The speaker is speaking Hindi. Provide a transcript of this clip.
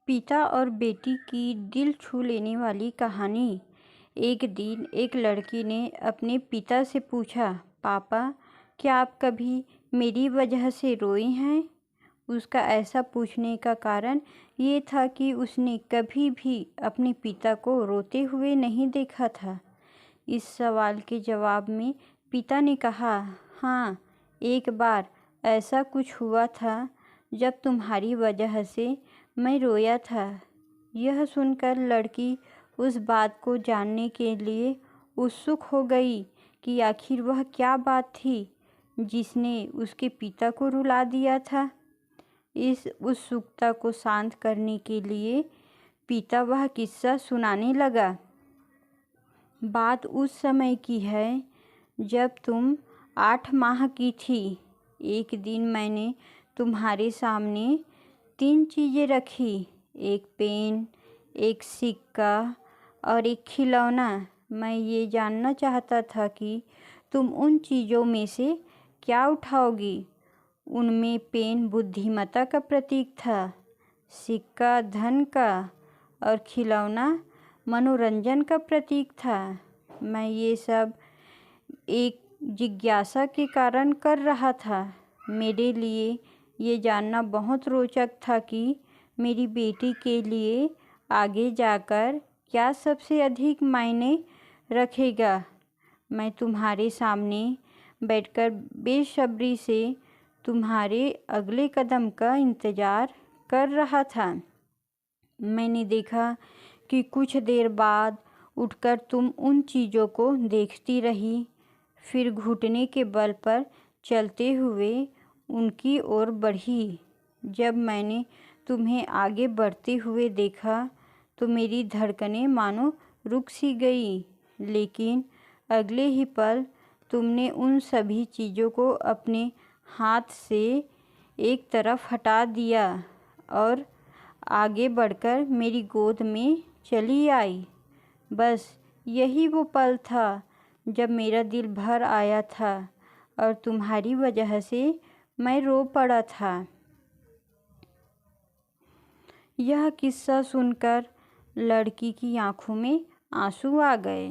पिता और बेटी की दिल छू लेने वाली कहानी। एक दिन एक लड़की ने अपने पिता से पूछा, पापा, क्या आप कभी मेरी वजह से रोए हैं? उसका ऐसा पूछने का कारण ये था कि उसने कभी भी अपने पिता को रोते हुए नहीं देखा था। इस सवाल के जवाब में पिता ने कहा, हाँ, एक बार ऐसा कुछ हुआ था जब तुम्हारी वजह से मैं रोया था। यह सुनकर लड़की उस बात को जानने के लिए उत्सुक हो गई कि आखिर वह क्या बात थी जिसने उसके पिता को रुला दिया था। इस उत्सुकता को शांत करने के लिए पिता वह किस्सा सुनाने लगा। बात उस समय की है जब तुम 8 माह की थी। एक दिन मैंने तुम्हारे सामने 3 चीज़ें रखी, एक पेन, एक सिक्का और एक खिलौना। मैं ये जानना चाहता था कि तुम उन चीज़ों में से क्या उठाओगी। उनमें पेन बुद्धिमत्ता का प्रतीक था, सिक्का धन का और खिलौना मनोरंजन का प्रतीक था। मैं ये सब एक जिज्ञासा के कारण कर रहा था। मेरे लिए ये जानना बहुत रोचक था कि मेरी बेटी के लिए आगे जाकर क्या सबसे अधिक मायने रखेगा। मैं तुम्हारे सामने बैठकर बेसब्री से तुम्हारे अगले कदम का इंतज़ार कर रहा था। मैंने देखा कि कुछ देर बाद उठकर तुम उन चीज़ों को देखती रही, फिर घुटने के बल पर चलते हुए उनकी ओर बढ़ी। जब मैंने तुम्हें आगे बढ़ते हुए देखा तो मेरी धड़कनें मानो रुक सी गई, लेकिन अगले ही पल तुमने उन सभी चीज़ों को अपने हाथ से एक तरफ हटा दिया और आगे बढ़कर मेरी गोद में चली आई। बस यही वो पल था जब मेरा दिल भर आया था और तुम्हारी वजह से मैं रो पड़ा था। यह किस्सा सुनकर लड़की की आंखों में आंसू आ गए।